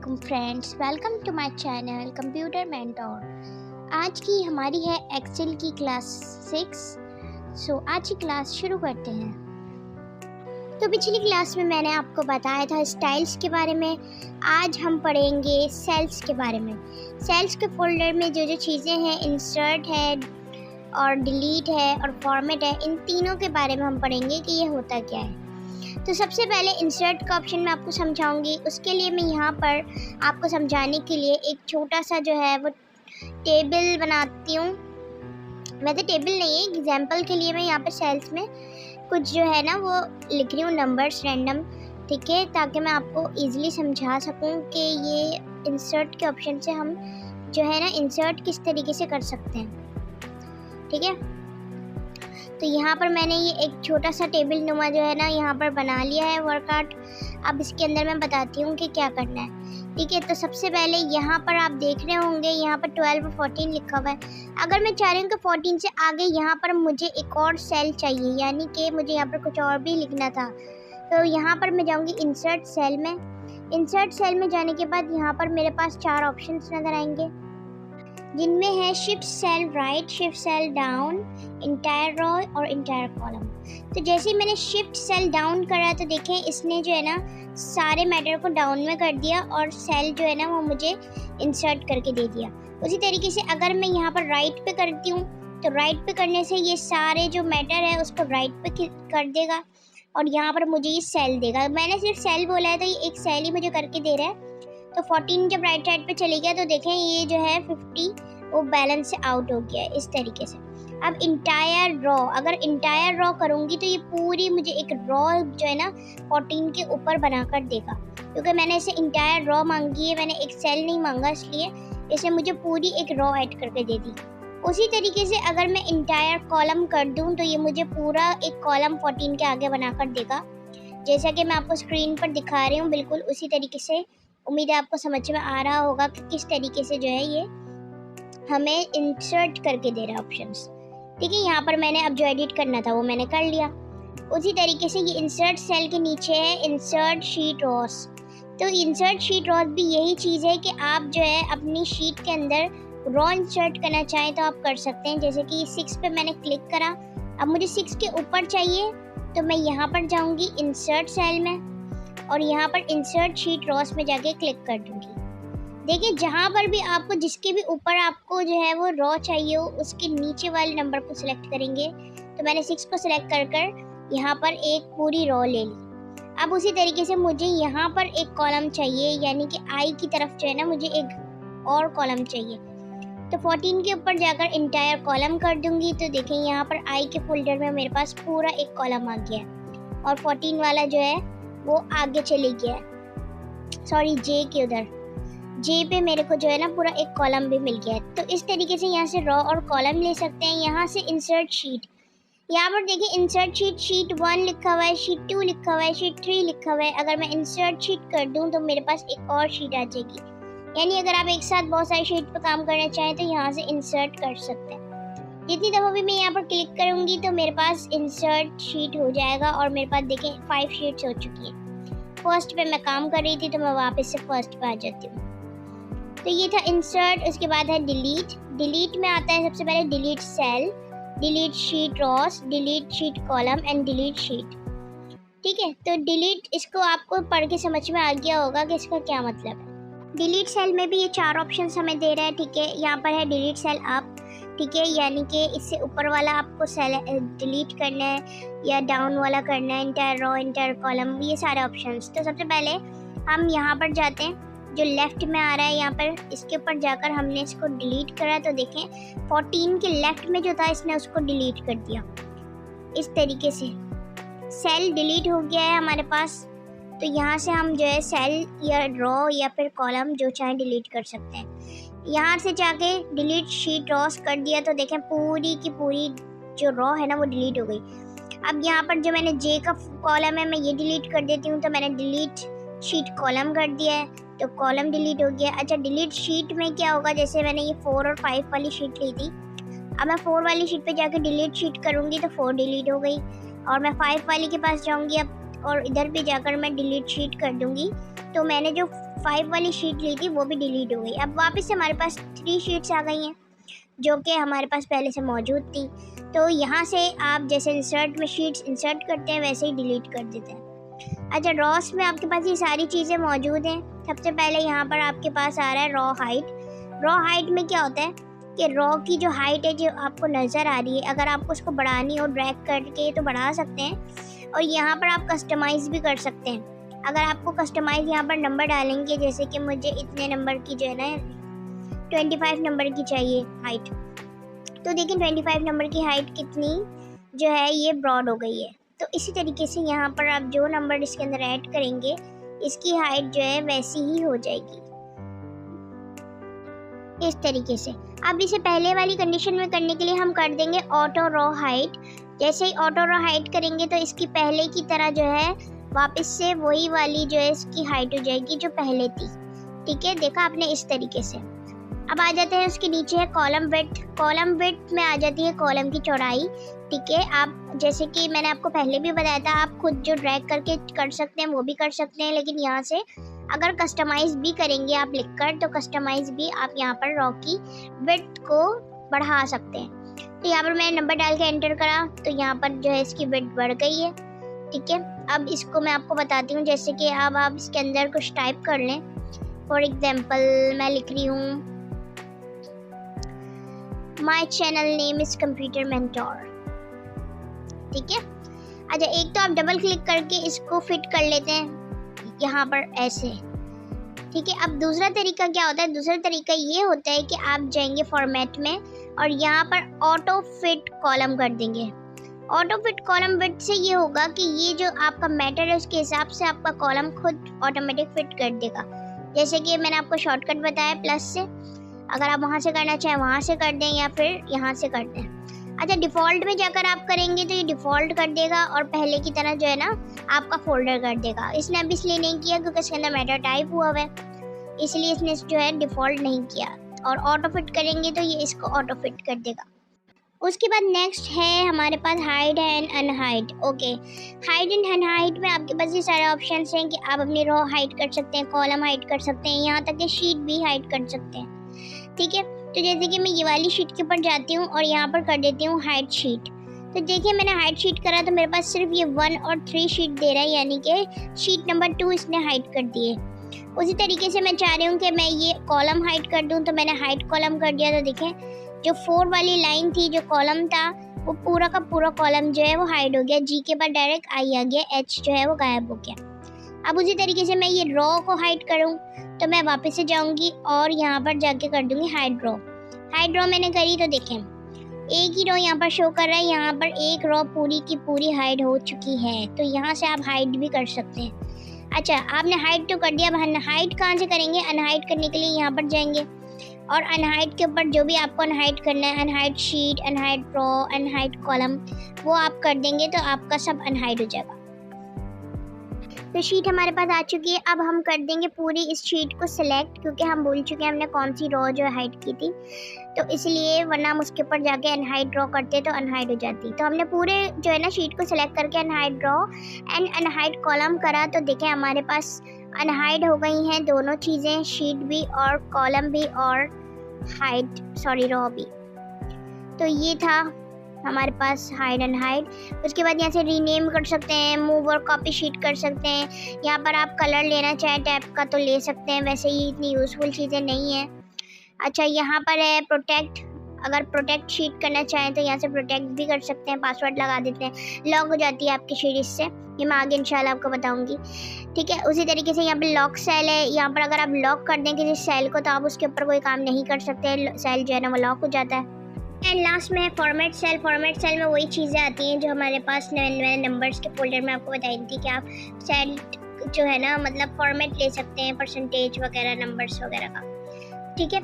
वालेकुम friends, welcome to my channel computer mentor. आज की हमारी है एक्सेल की क्लास 6। आज की क्लास शुरू करते हैं। तो पिछली क्लास में मैंने आपको बताया था स्टाइल्स के बारे में। आज हम पढ़ेंगे सेल्स के बारे में। सेल्स के फोल्डर में जो जो चीज़ें हैं, इंसर्ट है और डिलीट है और फॉर्मेट है, इन तीनों के बारे में हम पढ़ेंगे कि ये होता क्या है। तो सबसे पहले इंसर्ट का ऑप्शन मैं आपको समझाऊंगी। उसके लिए मैं यहाँ पर आपको समझाने के लिए एक छोटा सा जो है वो टेबल बनाती हूँ। वैसे टेबल नहीं है, एग्जाम्पल के लिए मैं यहाँ पर सेल्स में कुछ जो है ना वो लिख रही हूँ, नंबर्स रैंडम, ठीक है, ताकि मैं आपको ईजिली समझा सकूँ कि ये इंसर्ट के ऑप्शन से हम जो है ना इंसर्ट किस तरीके से कर सकते हैं, ठीक है। तो यहाँ पर मैंने ये एक छोटा सा टेबल नुमा जो है ना यहाँ पर बना लिया है वर्कआउट। अब इसके अंदर मैं बताती हूँ कि क्या करना है, ठीक है। तो सबसे पहले यहाँ पर आप देख रहे होंगे यहाँ पर 12 और 14 लिखा हुआ है। अगर मैं चाह रही हूँ कि 14 से आगे यहाँ पर मुझे एक और सेल चाहिए, यानी कि मुझे यहाँ पर कुछ और भी लिखना था, तो यहाँ पर मैं जाऊँगी इंसर्ट सेल में। इंसर्ट सेल में जाने के बाद यहाँ पर मेरे पास 4 ऑप्शन नज़र आएंगे, जिनमें है shift cell right, shift cell down, entire row और इंटायर कॉलम। तो जैसे ही मैंने शिफ्ट सेल डाउन करा तो देखें इसने जो है ना सारे मैटर को डाउन में कर दिया और सेल जो है ना वो मुझे इंसर्ट करके दे दिया। उसी तरीके से अगर मैं यहाँ पर राइट पे करती हूँ तो राइट पे करने से ये सारे जो मैटर है उसको राइट पे कर देगा और यहाँ पर मुझे ये सेल देगा। मैंने सिर्फ सेल बोला है तो ये एक सेल ही मुझे करके दे रहा है। तो 14 जब राइट साइड पे चले गया तो देखें ये जो है 50 वो बैलेंस से आउट हो गया है इस तरीके से। अब इंटायर रॉ, अगर इंटायर रॉ करूँगी तो ये पूरी मुझे एक रॉ जो है ना 14 के ऊपर बनाकर देगा, क्योंकि मैंने इसे इंटायर रॉ मांगी है, मैंने एक सेल नहीं मांगा, इसलिए इसे मुझे पूरी एक रॉ ऐड करके दे दी। उसी तरीके से अगर मैं इंटायर कॉलम कर दूँ तो ये मुझे पूरा एक कॉलम 14 के आगे बनाकर देगा, जैसा कि मैं आपको स्क्रीन पर दिखा रही हूँ। बिल्कुल उसी तरीके से उम्मीद है आपको समझ में आ रहा होगा कि किस तरीके से जो है ये हमें इंसर्ट करके दे रहा है ऑप्शंस, ठीक है। यहाँ पर मैंने अब जो एडिट करना था वो मैंने कर लिया। उसी तरीके से ये इंसर्ट सेल के नीचे है इंसर्ट शीट रॉस। तो इंसर्ट शीट रॉस भी यही चीज़ है कि आप जो है अपनी शीट के अंदर रॉ इंसर्ट करना चाहें तो आप कर सकते हैं। जैसे कि 6 पे मैंने क्लिक करा, अब मुझे 6 के ऊपर चाहिए तो मैं यहाँ पर जाऊँगी इंसर्ट सेल में और यहाँ पर इंसर्ट शीट रॉस में जाके क्लिक कर दूँगी। देखिए जहाँ पर भी आपको जिसके भी ऊपर आपको जो है वो रॉ चाहिए हो उसके नीचे वाले नंबर को सिलेक्ट करेंगे। तो मैंने 6 को सिलेक्ट कर यहाँ पर एक पूरी रॉ ले ली। अब उसी तरीके से मुझे यहाँ पर एक कॉलम चाहिए, यानी कि आई की तरफ जो है ना मुझे एक और कॉलम चाहिए। तो 14 के ऊपर जाकर इंटायर कॉलम कर दूँगी। तो देखें यहाँ पर आई के फोल्डर में मेरे पास पूरा एक कॉलम आ गया है और 14 वाला जो है वो आगे चले गया है, सॉरी जे के उधर, जे पे मेरे को जो है ना पूरा एक कॉलम भी मिल गया है। तो इस तरीके से यहाँ से रॉ और कॉलम ले सकते हैं। यहाँ से इंसर्ट शीट, यहाँ पर देखिए इंसर्ट शीट, शीट 1 लिखा हुआ है, शीट 2 लिखा हुआ है, शीट 3 लिखा हुआ है। अगर मैं इंसर्ट शीट कर दूँ तो मेरे पास एक और शीट आ जाएगी, यानी अगर आप एक साथ बहुत सारी शीट पर काम करना चाहें तो यहाँ से इंसर्ट कर सकते हैं। जितनी दफ़ा भी मैं यहाँ पर क्लिक करूँगी तो मेरे पास इंसर्ट शीट हो जाएगा और मेरे पास देखें 5 शीट्स हो चुकी हैं। फर्स्ट पे मैं काम कर रही थी तो मैं वापस से फर्स्ट पे आ जाती हूँ। तो ये था इंसर्ट। उसके बाद है डिलीट। डिलीट में आता है सबसे पहले delete cell, delete sheet rows, delete sheet column and delete sheet, ठीक है। तो डिलीट, इसको आपको पढ़ के समझ में आ गया होगा कि इसका क्या मतलब है। डिलीट सेल में भी ये 4 ऑप्शन हमें दे रहा है, ठीक है। यहाँ पर है डिलीट सेल अप, ठीक है, यानी कि इससे ऊपर वाला आपको सेल डिलीट करना है या डाउन वाला करना है, इंटायर रो, इंटायर कॉलम, ये सारे ऑप्शंस। तो सबसे पहले हम यहाँ पर जाते हैं, जो लेफ़्ट में आ रहा है यहाँ पर, इसके ऊपर जाकर हमने इसको डिलीट करा तो देखें 14 के लेफ़्ट में जो था इसने उसको डिलीट कर दिया। इस तरीके से सेल डिलीट हो गया है हमारे पास। तो यहाँ से हम जो है सेल या रॉ या फिर कॉलम जो चाहे डिलीट कर सकते हैं। यहाँ से जाके डिलीट शीट रॉस कर दिया तो देखें पूरी की पूरी जो रॉ है ना वो डिलीट हो गई। अब यहाँ पर जो मैंने जे का कॉलम है मैं ये डिलीट कर देती हूँ, तो मैंने डिलीट शीट कॉलम कर दिया है तो कॉलम डिलीट हो गया। अच्छा, डिलीट शीट में क्या होगा, जैसे मैंने ये 4 और 5 वाली शीट ली थी, अब मैं 4 वाली शीट पे जाके डिलीट शीट करूँगी तो 4 डिलीट हो गई और मैं 5 वाली के पास जाऊँगी अब और इधर पे जाकर मैं डिलीट शीट कर दूँगी तो मैंने जो 5 वाली शीट ली थी वो भी डिलीट हो गई। अब वापस से हमारे पास 3 शीट्स आ गई हैं जो कि हमारे पास पहले से मौजूद थी। तो यहाँ से आप जैसे इंसर्ट में शीट्स इंसर्ट करते हैं वैसे ही डिलीट कर देते हैं। अच्छा, रॉस में आपके पास ये सारी चीज़ें मौजूद हैं। सबसे पहले यहाँ पर आपके पास आ रहा है रॉ हाइट। रॉ हाइट में क्या होता है कि रॉ की जो हाइट है जो आपको नज़र आ रही है, अगर आपको उसको बढ़ानी हो ड्रैग करके तो बढ़ा सकते हैं, और यहाँ पर आप कस्टमाइज़ भी कर सकते हैं। अगर आपको कस्टमाइज़ यहाँ पर नंबर डालेंगे, जैसे कि मुझे इतने नंबर की जो है ना 25 नंबर की चाहिए हाइट, तो देखिए 25 नंबर की हाइट कितनी जो है ये ब्रॉड हो गई है। तो इसी तरीके से यहाँ पर आप जो नंबर इसके अंदर ऐड करेंगे इसकी हाइट जो है वैसी ही हो जाएगी, इस तरीके से। अब इसे पहले वाली कंडीशन में करने के लिए हम कर देंगे ऑटो रॉ हाइट। जैसे ही ऑटो रॉ हाइट करेंगे तो इसकी पहले की तरह जो है वापस से वही वाली जो है इसकी हाइट हो जाएगी जो पहले थी। ठीक है, देखा आपने, इस तरीके से। अब आ जाते हैं उसके नीचे है कॉलम विड्थ। कॉलम विड्थ में आ जाती है कॉलम की चौड़ाई। ठीक है, आप जैसे कि मैंने आपको पहले भी बताया था, आप खुद जो ड्रैग करके कर सकते हैं वो भी कर सकते हैं, लेकिन यहाँ से अगर कस्टमाइज भी करेंगे आप लिखकर तो कस्टमाइज भी आप यहाँ पर रॉ की विड्थ को बढ़ा सकते हैं। तो यहाँ पर मैंने नंबर डाल के एंटर करा तो यहाँ पर जो है इसकी विड्थ बढ़ गई है। ठीक है, अब इसको मैं आपको बताती हूँ, जैसे कि अब आप इसके अंदर कुछ टाइप कर लें। फॉर एग्जाम्पल मैं लिख रही हूँ my channel name is computer mentor. ठीक है, अच्छा, एक तो आप डबल क्लिक करके इसको फिट कर लेते हैं यहाँ पर ऐसे। ठीक है, अब दूसरा तरीका क्या होता है, दूसरा तरीका ये होता है कि आप जाएंगे फॉर्मेट में और यहाँ पर ऑटो फिट कॉलम कर देंगे। ऑटो फिट कॉलम विड्थ से ये होगा कि ये जो आपका मैटर है उसके हिसाब से आपका कॉलम खुद ऑटोमेटिक फिट कर देगा। जैसे कि मैंने आपको शॉर्टकट बताया प्लस से, अगर आप वहाँ से करना चाहें वहाँ से कर दें या फिर यहाँ से कर दें। अच्छा, डिफ़ॉल्ट में जाकर आप करेंगे तो ये डिफ़ॉल्ट कर देगा और पहले की तरह जो है ना आपका फोल्डर कर देगा। इसने अब इसलिए नहीं किया क्योंकि इसके अंदर मैटर टाइप हुआ है, इसलिए इसने जो है डिफ़ॉल्ट नहीं किया। और ऑटो फिट करेंगे तो ये इसको ऑटो फिट कर देगा। उसके बाद नेक्स्ट है हमारे पास hide and unhide. Okay, hide and unhide में आपके पास ये सारे ऑप्शंस हैं कि आप अपनी रो हाइड कर सकते हैं, कॉलम हाइड कर सकते हैं, यहाँ तक कि शीट भी हाइड कर सकते हैं। ठीक है, तो जैसे कि मैं ये वाली शीट के ऊपर जाती हूँ और यहाँ पर कर देती हूँ हाइड शीट। तो देखिए मैंने हाइड शीट करा तो मेरे पास सिर्फ ये 1 और 3 शीट दे रहा है, यानी कि शीट नंबर 2 इसने हाइड कर दी है। उसी तरीके से मैं चाह रही हूँ कि मैं ये कॉलम हाइड कर दूँ, तो मैंने हाइड कॉलम कर दिया। तो देखें जो 4 वाली लाइन थी, जो कॉलम था, वो पूरा का पूरा कॉलम जो है वो हाइड हो गया। जी के बाद डायरेक्ट आई आ गया, एच जो है वो गायब हो गया। अब उसी तरीके से मैं ये रॉ को हाइड करूँ तो मैं वापस से जाऊँगी और यहाँ पर जाके कर दूँगी हाइड रॉ। हाइड रॉ मैंने करी तो देखें एक ही रॉ यहाँ पर शो कर रहा है, यहाँ पर एक रॉ पूरी की पूरी हाइड हो चुकी है। तो यहाँ से आप हाइड भी कर सकते हैं। अच्छा, आपने हाइड तो कर दिया, अब अनहाइड कहाँ से करेंगे? अनहाइड करने के लिए यहाँ पर जाएंगे और अनहाइड के ऊपर जो भी आपको अनहाइड करना है, unhide sheet, unhide raw, unhide column, वो आप कर देंगे तो आपका सब अनहाइड हो जाएगा। तो शीट हमारे पास आ चुकी है। अब हम कर देंगे पूरी इस शीट को सिलेक्ट, क्योंकि हम भूल चुके हैं हमने कौन सी रॉ जो हाइड की थी, तो इसलिए, वरना हम उसके ऊपर जाके अनहाइड ड्रॉ करते तो अनहाइड हो जाती। तो हमने पूरे जो है ना शीट को सिलेक्ट करके unhide draw and unhide column करा, तो देखें हमारे पास अनहाइड हो गई हैं दोनों चीज़ें, शीट भी और कॉलम भी और रॉ भी। तो ये था हमारे पास हाइड एंड हाइड। उसके बाद यहाँ से रीनेम कर सकते हैं, मूव और कॉपी शीट कर सकते हैं। यहाँ पर आप कलर लेना चाहें टैप का तो ले सकते हैं, वैसे ये इतनी यूज़फुल चीज़ें नहीं है। अच्छा, यहाँ पर है प्रोटेक्ट, अगर प्रोटेक्ट शीट करना चाहें तो यहाँ से प्रोटेक्ट भी कर सकते हैं, पासवर्ड लगा देते हैं, लॉक हो जाती है आपकी शीट इससे। ये मैं आगे इंशाल्लाह आपको बताऊंगी। ठीक है, उसी तरीके से यहाँ पे लॉक सेल है, यहाँ पर अगर आप लॉक कर दें किसी सेल को तो आप उसके ऊपर कोई काम नहीं कर सकते, सेल जो है ना वो लॉक हो जाता है। एंड लास्ट में है फॉर्मेट सेल। फॉर्मेट सेल में वही चीज़ें आती हैं जो हमारे पास मैंने नंबर्स के फोल्डर में आपको बताई थी कि आप सेल जो है ना मतलब फॉर्मेट ले सकते हैं, परसेंटेज वगैरह, नंबर्स वगैरह का। ठीक है,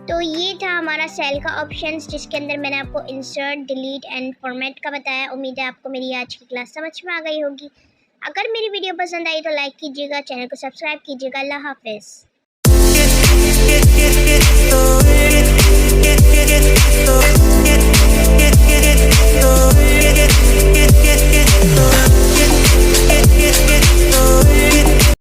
तो ये था हमारा सेल का ऑप्शंस, जिसके अंदर मैंने आपको इंसर्ट, डिलीट एंड फॉर्मेट का बताया। उम्मीद है आपको मेरी आज की क्लास समझ में आ गई होगी। अगर मेरी वीडियो पसंद आई तो लाइक कीजिएगा, चैनल को सब्सक्राइब कीजिएगा। अल्लाह हाफिज़।